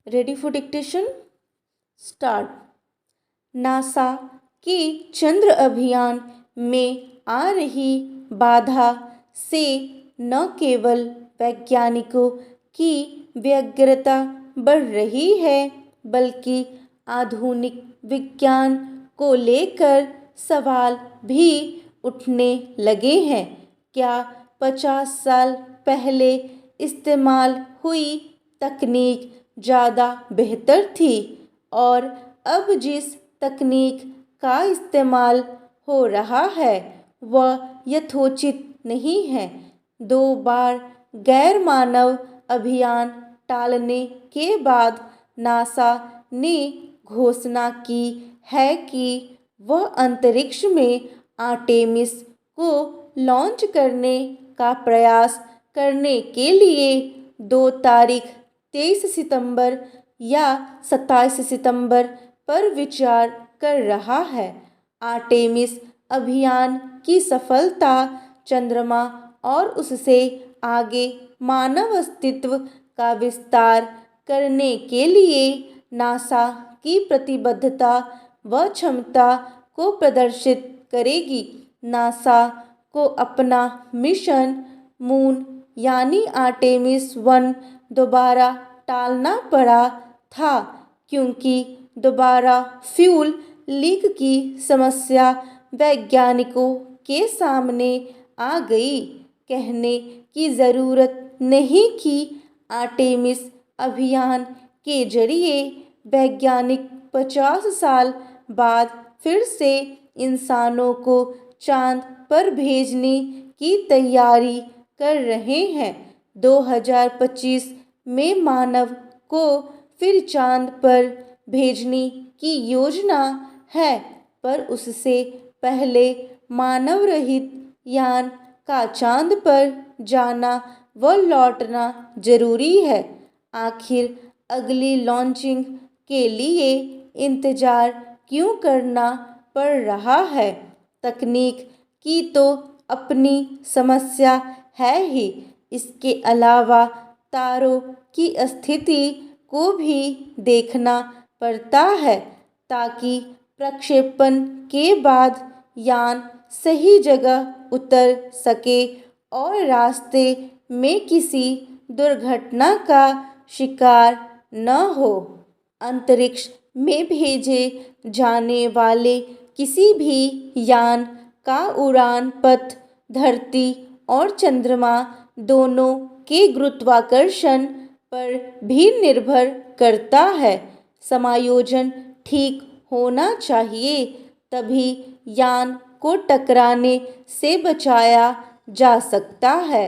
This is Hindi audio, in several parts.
Ready for dictation? Start. NASA के चंद्र अभियान में आ रही बाधा से न केवल वैज्ञानिकों की व्यग्रता बढ़ रही है, बल्कि आधुनिक विज्ञान को लेकर सवाल भी उठने लगे हैं। क्या 50 साल पहले इस्तेमाल हुई तकनीक ज़्यादा बेहतर थी और अब जिस तकनीक का इस्तेमाल हो रहा है वह यथोचित नहीं है? 2 बार गैर मानव अभियान टालने के बाद नासा ने घोषणा की है कि वह अंतरिक्ष में आर्टेमिस को लॉन्च करने का प्रयास करने के लिए 2 तारीख 23 सितंबर या 27 सितंबर पर विचार कर रहा है। आर्टेमिस अभियान की सफलता चंद्रमा और उससे आगे मानव अस्तित्व का विस्तार करने के लिए नासा की प्रतिबद्धता व क्षमता को प्रदर्शित करेगी। नासा को अपना मिशन मून यानी आर्टेमिस 1 दोबारा टालना पड़ा था, क्योंकि दोबारा फ्यूल लीक की समस्या वैज्ञानिकों के सामने आ गई। कहने की ज़रूरत नहीं कि आर्टेमिस अभियान के जरिए वैज्ञानिक 50 साल बाद फिर से इंसानों को चांद पर भेजने की तैयारी कर रहे हैं। 2025 में मानव को फिर चांद पर भेजने की योजना है, पर उससे पहले मानव रहित यान का चांद पर जाना व लौटना जरूरी है। आखिर अगली लॉन्चिंग के लिए इंतजार क्यों करना पड़ रहा है? तकनीक की तो अपनी समस्या है ही, इसके अलावा तारों की स्थिति को भी देखना पड़ता है ताकि प्रक्षेपण के बाद यान सही जगह उतर सके और रास्ते में किसी दुर्घटना का शिकार न हो। अंतरिक्ष में भेजे जाने वाले किसी भी यान का उड़ान पथ धरती और चंद्रमा दोनों के गुरुत्वाकर्षण पर भी निर्भर करता है। समायोजन ठीक होना चाहिए, तभी यान को टकराने से बचाया जा सकता है।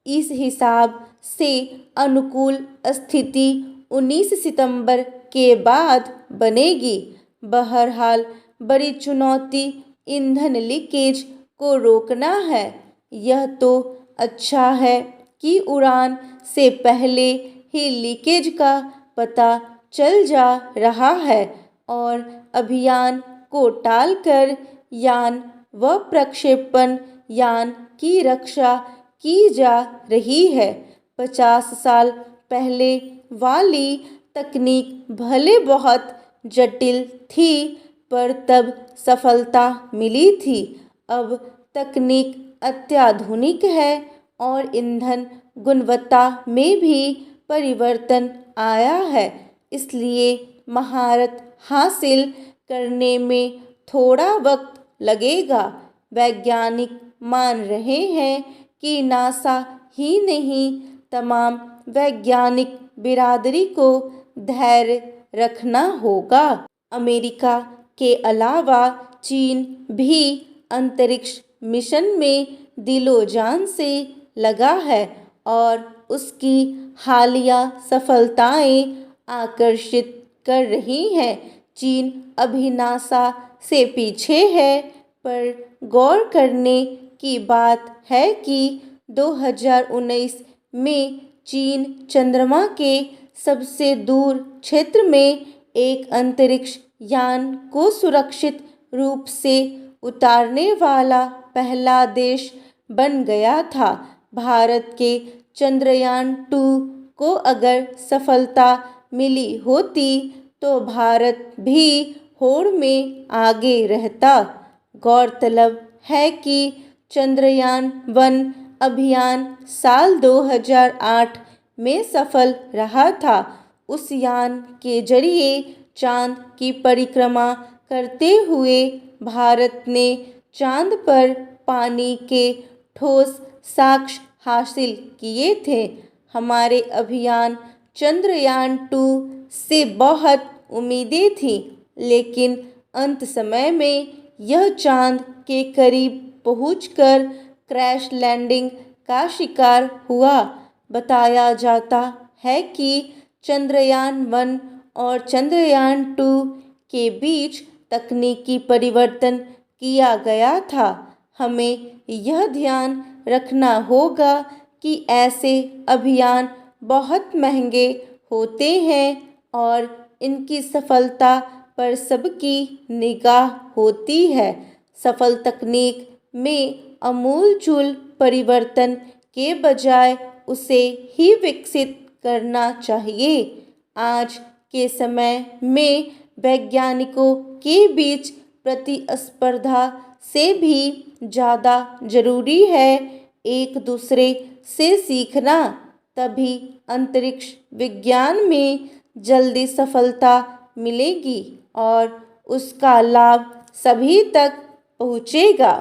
इस हिसाब से अनुकूल स्थिति 19 सितंबर के बाद बनेगी। बहरहाल बड़ी चुनौती ईंधन लीकेज को रोकना है। यह तो अच्छा है कि उड़ान से पहले ही लीकेज का पता चल जा रहा है और अभियान को टालकर यान व प्रक्षेपण यान की रक्षा की जा रही है। 50 साल पहले वाली तकनीक भले बहुत जटिल थी, पर तब सफलता मिली थी। अब तकनीक अत्याधुनिक है और ईंधन गुणवत्ता में भी परिवर्तन आया है, इसलिए महारत हासिल करने में थोड़ा वक्त लगेगा। वैज्ञानिक मान रहे हैं कि नासा ही नहीं, तमाम वैज्ञानिक बिरादरी को धैर्य रखना होगा। अमेरिका के अलावा चीन भी अंतरिक्ष मिशन में दिलो जान से लगा है और उसकी हालिया सफलताएं आकर्षित कर रही हैं। चीन अभी नासा से पीछे है, पर गौर करने की बात है कि 2019 में चीन चंद्रमा के सबसे दूर क्षेत्र में एक अंतरिक्ष यान को सुरक्षित रूप से उतारने वाला पहला देश बन गया था। भारत के चंद्रयान 2 को अगर सफलता मिली होती तो भारत भी होड़ में आगे रहता। गौरतलब है कि चंद्रयान-1 अभियान साल 2008 में सफल रहा था। उस यान के जरिए चांद की परिक्रमा करते हुए भारत ने चांद पर पानी के ठोस साक्ष्य हासिल किए थे। हमारे अभियान चंद्रयान-2 से बहुत उम्मीदें थीं, लेकिन अंत समय में यह चांद के करीब पहुंचकर क्रैश लैंडिंग का शिकार हुआ। बताया जाता है कि चंद्रयान-1 और चंद्रयान-2 के बीच तकनीकी परिवर्तन किया गया था। हमें यह ध्यान रखना होगा कि ऐसे अभियान बहुत महंगे होते हैं और इनकी सफलता पर सबकी निगाह होती है। सफल तकनीक में आमूल-चूल परिवर्तन के बजाय उसे ही विकसित करना चाहिए। आज के समय में वैज्ञानिकों के बीच प्रतिस्पर्धा से भी ज़्यादा जरूरी है एक दूसरे से सीखना, तभी अंतरिक्ष विज्ञान में जल्दी सफलता मिलेगी और उसका लाभ सभी तक पहुँचेगा।